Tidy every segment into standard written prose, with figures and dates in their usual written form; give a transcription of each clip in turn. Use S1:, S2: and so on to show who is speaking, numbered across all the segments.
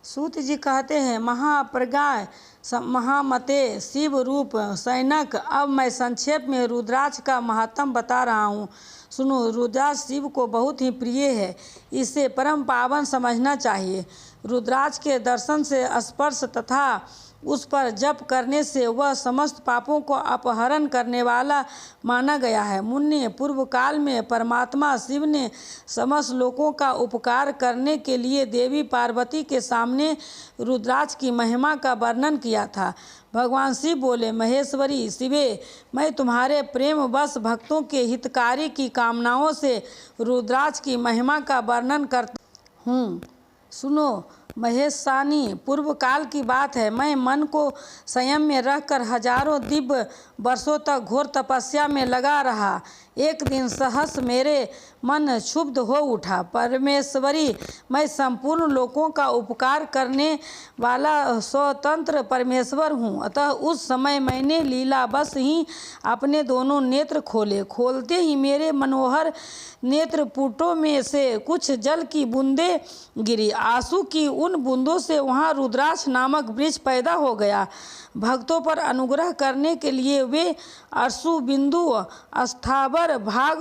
S1: सूत जी कहते हैं, महाप्रज्ञा महामते शिव रूप सैनक। अब मैं संक्षेप में रुद्राक्ष का महात्म बता रहा हूँ, सुनो। रुद्राक्ष शिव को बहुत ही प्रिय है, इसे परम पावन समझना चाहिए। रुद्राक्ष के दर्शन से, स्पर्श तथा उस पर जप करने से वह समस्त पापों को अपहरण करने वाला माना गया है। मुन्ने, पूर्व काल में परमात्मा शिव ने समस्त लोगों का उपकार करने के लिए देवी पार्वती के सामने रुद्राक्ष की महिमा का वर्णन किया था। भगवान शिव बोले, महेश्वरी शिवे, मैं तुम्हारे प्रेम बस भक्तों के हितकारी की कामनाओं से रुद्राक्ष की महिमा का वर्णन करता हूँ। सुनो महेशानी, पूर्व काल की बात है। मैं मन को संयम में रखकर हजारों दिव्य वर्षों तक घोर तपस्या में लगा रहा। एक दिन सहस मेरे मन क्षुब्ध हो उठा। परमेश्वरी, मैं संपूर्ण लोगों का उपकार करने वाला स्वतंत्र परमेश्वर हूँ। अतः उस समय मैंने लीला बस ही अपने दोनों नेत्र खोले। खोलते ही मेरे मनोहर नेत्रपुटों में से कुछ जल की बूंदें गिरी। आंसू की उन बूंदों से वहाँ रुद्राक्ष नामक वृक्ष पैदा हो गया। भक्तों पर अनुग्रह करने के लिए वे अश्रु बिंदु स्थावर भाग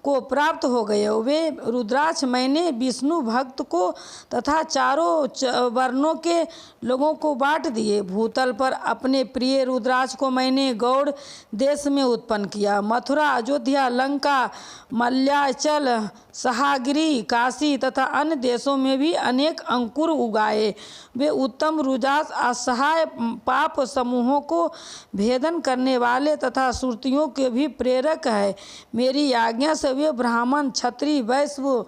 S1: को प्राप्त हो गए। वे रुद्राक्ष मैंने विष्णु भक्त को तथा चारों वर्णों के लोगों को बांट दिए। भूतल पर अपने प्रिय रुद्राक्ष को मैंने गौड़ देश में उत्पन्न किया। मथुरा, अयोध्या, लंका, मल्याचल, सहागिरी, काशी तथा अन्य देशों में भी अनेक अंकुर उगाए। वे उत्तम रुद्राक्ष असहाय पाप समूहों को भेदन करने वाले तथा सुरतियों के भी प्रेरक है। मेरी आज्ञा से वे ब्राह्मण, क्षत्रिय, वैश्य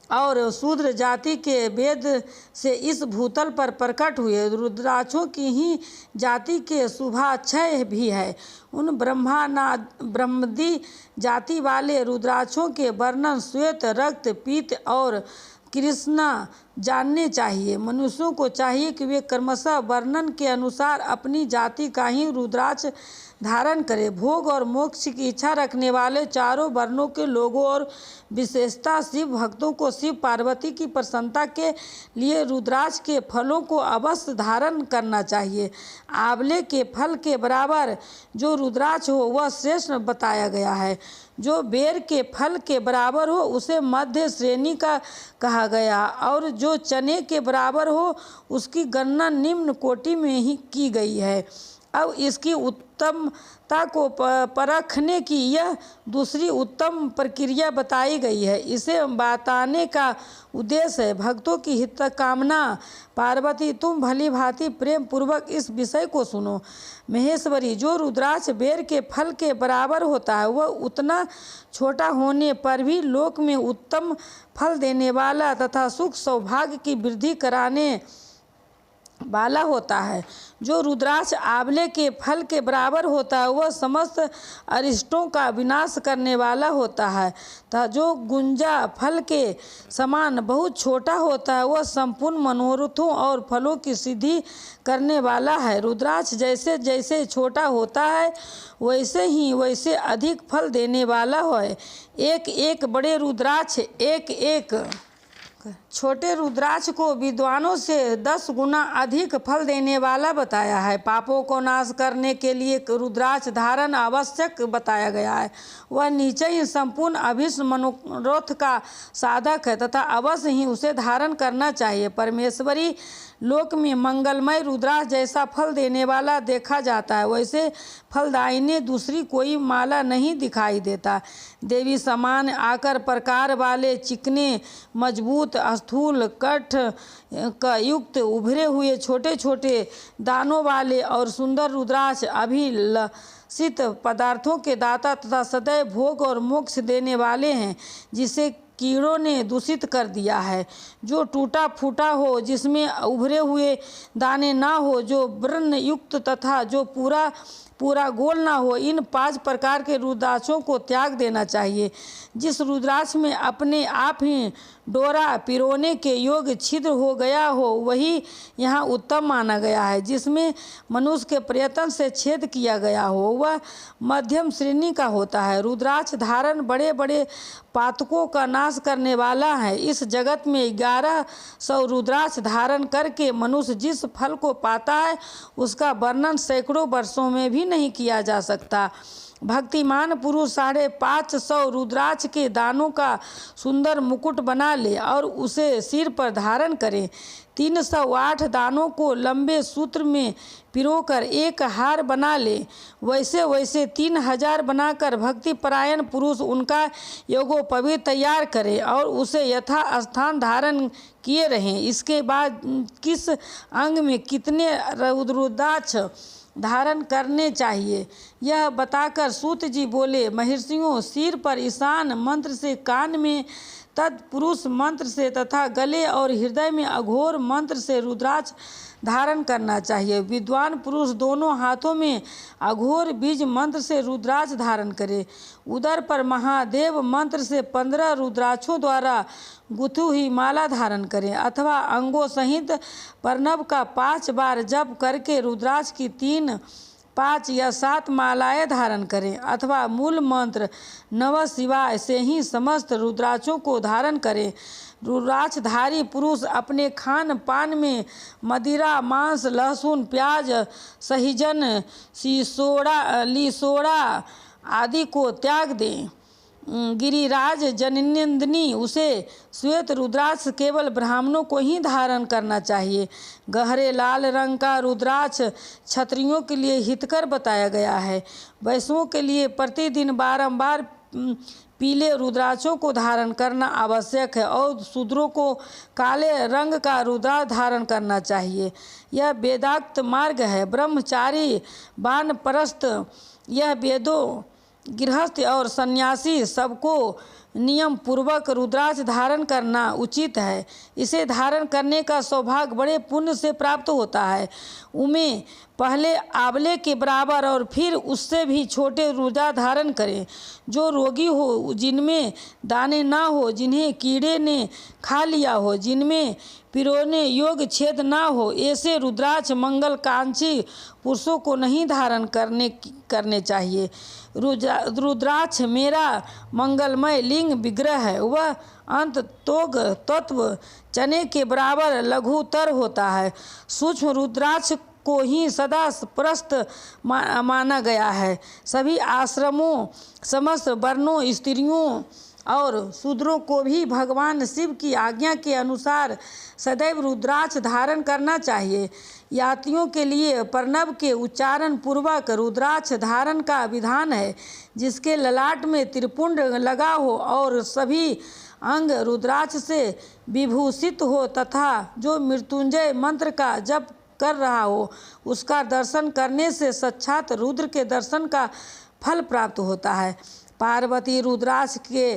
S1: और शूद्र जाति के वेद से इस भूतल पर प्रकट हुए। रुद्राक्षों की ही जाति के शुभाक्षय भी है। उन ब्रह्मदी जाति वाले रुद्राक्षों के वर्णन श्वेत, रक्त, पीत और कृष्णा जानने चाहिए। मनुष्यों को चाहिए कि वे क्रमशः वर्णन के अनुसार अपनी जाति का ही रुद्राक्ष धारण करें। भोग और मोक्ष की इच्छा रखने वाले चारों वर्णों के लोगों और विशेषता शिव भक्तों को शिव पार्वती की प्रसन्नता के लिए रुद्राक्ष के फलों को अवश्य धारण करना चाहिए। आंवले के फल के बराबर जो रुद्राक्ष हो वह श्रेष्ठ बताया गया है। जो बेर के फल के बराबर हो उसे मध्य श्रेणी का कहा गया, और जो चने के बराबर हो उसकी गणना निम्न कोटि में ही की गई है। अब इसकी उत्तमता को परखने की यह दूसरी उत्तम प्रक्रिया बताई गई है। इसे बताने का उद्देश्य है भक्तों की हित कामना। पार्वती, तुम भली भांति प्रेम पूर्वक इस विषय को सुनो। महेश्वरी, जो रुद्राक्ष बेर के फल के बराबर होता है वह उतना छोटा होने पर भी लोक में उत्तम फल देने वाला तथा सुख सौभाग्य की वृद्धि कराने वाला होता है। जो रुद्राक्ष आंवले के फल के बराबर होता है वह समस्त अरिष्टों का विनाश करने वाला होता है तथा जो गुंजा फल के समान बहुत छोटा होता है वह संपूर्ण मनोरथों और फलों की सिद्धि करने वाला है। रुद्राक्ष जैसे जैसे छोटा होता है वैसे ही वैसे अधिक फल देने वाला है। एक एक बड़े रुद्राक्ष एक एक छोटे रुद्राक्ष को विद्वानों से 10 गुना अधिक फल देने वाला बताया है। पापों को नाश करने के लिए रुद्राक्ष धारण आवश्यक बताया गया है। वह नीचे ही संपूर्ण अभीष्ट मनोरथ का साधक है तथा अवश्य ही उसे धारण करना चाहिए। परमेश्वरी, लोक में मंगलमय रुद्राक्ष जैसा फल देने वाला देखा जाता है वैसे फलदायिनी दूसरी कोई माला नहीं दिखाई देता। देवी समान आकर प्रकार वाले चिकने, मजबूत, स्थूल, कठ का युक्त, उभरे हुए छोटे छोटे दानों वाले और सुंदर रुद्राक्ष अभिलषित पदार्थों के दाता तथा सदैव भोग और मोक्ष देने वाले हैं, जिसे कीड़ों ने दूषित कर दिया है। जो टूटा फूटा हो, जिसमें उभरे हुए दाने ना हो, जो वर्ण युक्त तथा जो पूरा गोल ना हो, इन 5 प्रकार के रुद्राक्षों को त्याग देना चाहिए। जिस रुद्राक्ष में अपने आप ही डोरा पिरोने के योग छिद्र हो गया हो वही यहाँ उत्तम माना गया है। जिसमें मनुष्य के प्रयत्न से छेद किया गया हो वह मध्यम श्रेणी का होता है। रुद्राक्ष धारण बड़े बड़े पातकों का नाश करने वाला है। इस जगत में 1100 रुद्राक्ष धारण करके मनुष्य जिस फल को पाता है उसका वर्णन सैकड़ों वर्षों में भी नहीं किया जा सकता। भक्तिमान पुरुष 550 रुद्राक्ष के दानों का सुंदर मुकुट बना ले और उसे सिर पर धारण करे। 308 दानों को लंबे सूत्र में पिरोकर एक हार बना ले। वैसे वैसे 3000 बनाकर भक्तिपरायण पुरुष उनका यज्ञोपवीत तैयार करे और उसे यथा स्थान धारण किए रहें। इसके बाद किस अंग में कितने रुद्राक्ष धारण करने चाहिए यह बताकर सूत जी बोले, महर्षियों, सिर पर ईशान मंत्र से, कान में तत्पुरुष मंत्र से तथा गले और हृदय में अघोर मंत्र से रुद्राक्ष धारण करना चाहिए। विद्वान पुरुष दोनों हाथों में अघोर बीज मंत्र से रुद्राक्ष धारण करे। उदर पर महादेव मंत्र से 15 रुद्राक्षों द्वारा गुथी हुई माला धारण करें अथवा अंगों सहित प्रणव का 5 बार जप करके रुद्राक्ष की 3, 5 या 7 मालाएं धारण करें अथवा मूल मंत्र नमः शिवाय से ही समस्त रुद्राक्षों को धारण करें। रुद्राक्षधारी पुरुष अपने खान पान में मदिरा, मांस, लहसुन, प्याज, सहीजन, लिसोड़ा आदि को त्याग दें। गिरिराज जननिंदनी उसे श्वेत रुद्राक्ष केवल ब्राह्मणों को ही धारण करना चाहिए। गहरे लाल रंग का रुद्राक्ष क्षत्रियों के लिए हितकर बताया गया है। वैश्यों के लिए प्रतिदिन बारंबार पीले रुद्राक्षों को धारण करना आवश्यक है और शूद्रों को काले रंग का रुद्राक्ष धारण करना चाहिए। यह वेदाक्त मार्ग है। ब्रह्मचारी, वानप्रस्थ, यह वेदों, गृहस्थ और सन्यासी सबको नियम पूर्वक रुद्राक्ष धारण करना उचित है। इसे धारण करने का सौभाग्य बड़े पुण्य से प्राप्त होता है। उमें पहले आंवले के बराबर और फिर उससे भी छोटे रुद्राक्ष धारण करें। जो रोगी हो, जिनमें दाने ना हो, जिन्हें कीड़े ने खा लिया हो, जिनमें पिरोने योग छेद ना हो, ऐसे रुद्राक्ष मंगलकांक्षी पुरुषों को नहीं धारण करने चाहिए। रुद्राक्ष मेरा मंगलमय लिंग विग्रह है। वह अंत तोग तत्व चने के बराबर लघुतर होता है। सूक्ष्म रुद्राक्ष को ही सदा प्रस्त माना गया है। सभी आश्रमों, समस्त वर्णों, स्त्रियों और शूद्रों को भी भगवान शिव की आज्ञा के अनुसार सदैव रुद्राक्ष धारण करना चाहिए। यात्रियों के लिए प्रणव के उच्चारण पूर्वक रुद्राक्ष धारण का विधान है। जिसके ललाट में त्रिपुंड लगा हो और सभी अंग रुद्राक्ष से विभूषित हो तथा जो मृत्युंजय मंत्र का जप कर रहा हो, उसका दर्शन करने से साक्षात रुद्र के दर्शन का फल प्राप्त होता है। पार्वती रुद्राक्ष के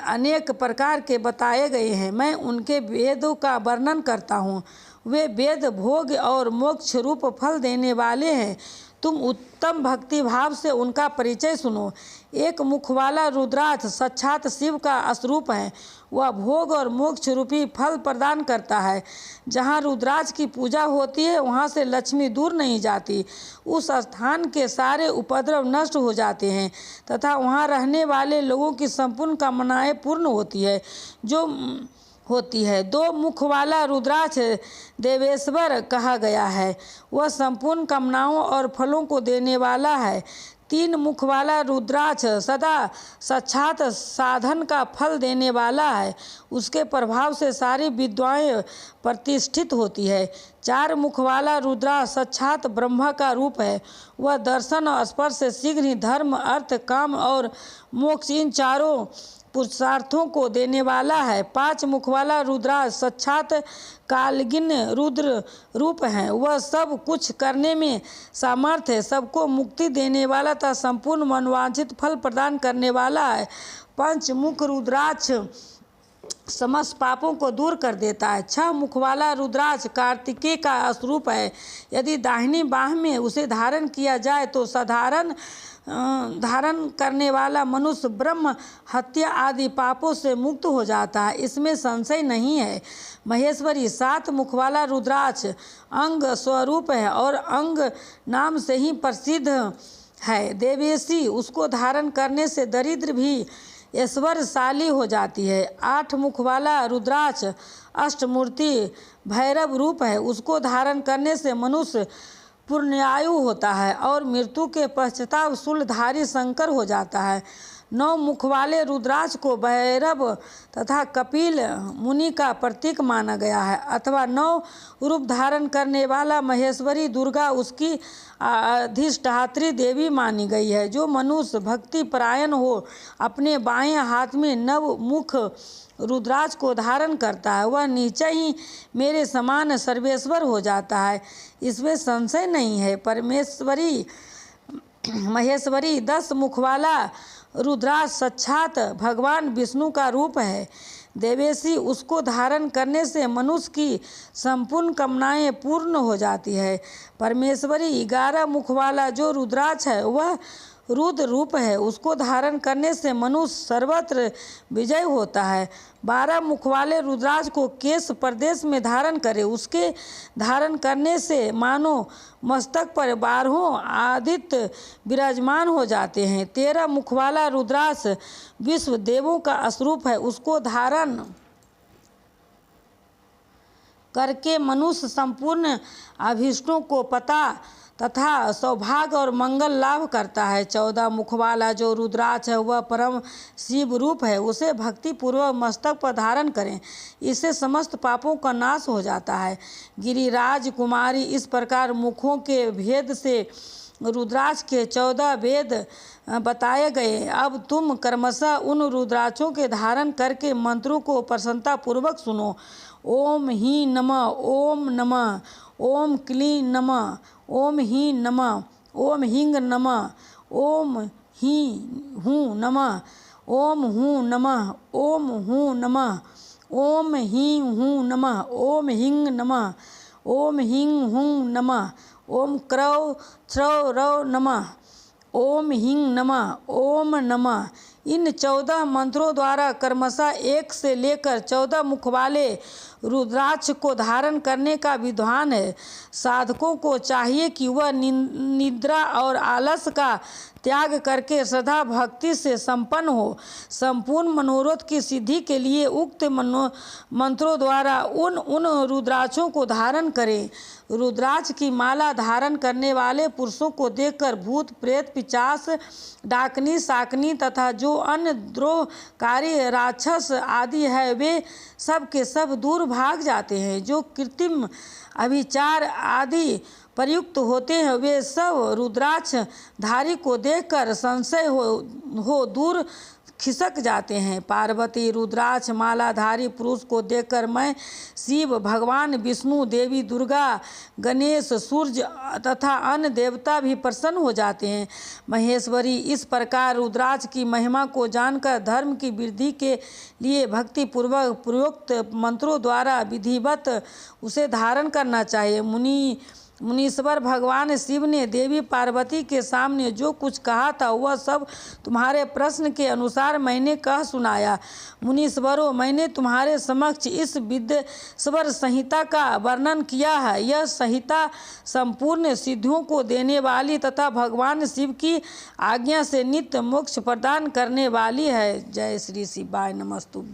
S1: अनेक प्रकार के बताए गए हैं। मैं उनके वेदों का वर्णन करता हूँ। वे वेद भोग और मोक्ष रूप फल देने वाले हैं। तुम उत्तम भक्ति भाव से उनका परिचय सुनो। एक मुख वाला रुद्राक्ष साक्षात शिव का स्वरूप है। वह भोग और मोक्ष रूपी फल प्रदान करता है। जहाँ रुद्राक्ष की पूजा होती है वहाँ से लक्ष्मी दूर नहीं जाती। उस स्थान के सारे उपद्रव नष्ट हो जाते हैं तथा वहाँ रहने वाले लोगों की संपूर्ण कामनाएं पूर्ण होती है। 2 मुख वाला रुद्राक्ष देवेश्वर कहा गया है। वह संपूर्ण कामनाओं और फलों को देने वाला है। 3 मुख वाला रुद्राक्ष सदा साक्षात साधन का फल देने वाला है। उसके प्रभाव से सारी विद्याएं प्रतिष्ठित होती है। 4 मुख वाला रुद्राक्ष साक्षात ब्रह्मा का रूप है। वह दर्शन और स्पर्श से शीघ्र ही धर्म, अर्थ, काम और मोक्ष इन चारों पुरुषार्थों को देने वाला है। 5 मुख वाला रुद्राक्ष साक्षात कालगिन रुद्र रूप है। वह सब कुछ करने में सामर्थ्य है। सबको मुक्ति देने वाला तथा संपूर्ण मनोवांछित फल प्रदान करने वाला है। 5 मुख रुद्राक्ष समस्त पापों को दूर कर देता है। 6 मुख वाला रुद्राक्ष कार्तिकेय का स्वरूप है। यदि दाहिनी बाह में उसे धारण किया जाए तो साधारण धारण करने वाला मनुष्य ब्रह्म हत्या आदि पापों से मुक्त हो जाता है, इसमें संशय नहीं है। महेश्वरी 7 मुख वाला रुद्राक्ष अंग स्वरूप है और अंग नाम से ही प्रसिद्ध है। देवेशी उसको धारण करने से दरिद्र भी ऐश्वर्यशाली हो जाती है। 8 मुख वाला रुद्राक्ष अष्टमूर्ति भैरव रूप है, उसको धारण करने से मनुष्य पुण्यायु होता है और मृत्यु के पश्चात शूलधारी शंकर हो जाता है। 9 मुख वाले रुद्राक्ष को भैरव तथा कपिल मुनि का प्रतीक माना गया है, अथवा 9 रूप धारण करने वाला महेश्वरी दुर्गा उसकी अधिष्ठात्री देवी मानी गई है। जो मनुष्य भक्ति परायण हो अपने बाएं हाथ में 9 मुख रुद्राक्ष को धारण करता है, वह निश्चय ही मेरे समान सर्वेश्वर हो जाता है, इसमें संशय नहीं है। महेश्वरी 10 मुख वाला रुद्राक्ष साक्षात भगवान विष्णु का रूप है। देवेशी उसको धारण करने से मनुष्य की संपूर्ण कामनाएं पूर्ण हो जाती है। परमेश्वरी 11 मुख वाला जो रुद्राक्ष है वह रुद्र रूप है, उसको धारण करने से मनुष्य सर्वत्र विजय होता है। 12 मुख वाले रुद्राक्ष को केश प्रदेश में धारण करे, उसके धारण करने से मानो मस्तक पर 12 आदित्य विराजमान हो जाते हैं। 13 मुख वाला रुद्राक्ष विश्व देवों का स्वरूप है, उसको धारण करके मनुष्य संपूर्ण अभीष्टों को पता तथा सौभाग्य और मंगल लाभ करता है। 14 मुख वाला जो रुद्राक्ष है वह परम शिव रूप है, उसे भक्ति पूर्वक मस्तक पर धारण करें, इससे समस्त पापों का नाश हो जाता है। गिरिराज कुमारी इस प्रकार मुखों के भेद से रुद्राक्ष के 14 भेद बताए गए। अब तुम क्रमशः उन रुद्राक्षों के धारण करके मंत्रों को प्रसन्नता पूर्वक सुनो। ओम ही नमः, ओम नमः, ओम क्लीं नमः, ओम ही नमः, ओम हिंग नमः, ओम ही हूँ नमः, ओम हूँ नमः, ओम हूँ नमः, ओम ही हूँ नमः, ओम हिंग नमः, ओम हिंग हूँ नमः, ओम क्रौ छ्रौ रौ नमः, ओम हिंग नमः, ओम नमः। इन 14 मंत्रों द्वारा क्रमशः 1 से लेकर 14 मुख वाले रुद्राक्ष को धारण करने का विधान है। साधकों को चाहिए कि वह निद्रा और आलस का त्याग करके सदा भक्ति से संपन्न हो। संपूर्ण मनोरथ की सिद्धि के लिए उक्त मंत्रों द्वारा उन रुद्राक्षों को धारण करें। रुद्राक्ष की माला धारण करने वाले पुरुषों को देखकर भूत प्रेत पिशाच डाकनी शाकनी तथा जो अन्य द्रोहकारी राक्षस आदि है वे सब के सब दूर भाग जाते हैं। जो कृत्रिम अभिचार आदि प्रयुक्त होते हैं वे सब रुद्राक्ष धारी को देखकर संशय हो दूर खिसक जाते हैं। पार्वती रुद्राक्ष मालाधारी पुरुष को देखकर मैं शिव, भगवान विष्णु, देवी दुर्गा, गणेश, सूर्य तथा अन्य देवता भी प्रसन्न हो जाते हैं। महेश्वरी इस प्रकार रुद्राक्ष की महिमा को जानकर धर्म की वृद्धि के लिए भक्ति पूर्वक प्रयुक्त मंत्रों द्वारा विधिवत उसे धारण करना चाहिए। मुनीश्वर भगवान शिव ने देवी पार्वती के सामने जो कुछ कहा था वह सब तुम्हारे प्रश्न के अनुसार मैंने कह सुनाया। मुनीश्वरों, मैंने तुम्हारे समक्ष इस विद्येश्वर संहिता का वर्णन किया है। यह संहिता संपूर्ण सिद्धियों को देने वाली तथा भगवान शिव की आज्ञा से नित्य मोक्ष प्रदान करने वाली है। जय श्री शिवाय नमस्तुभ्यं।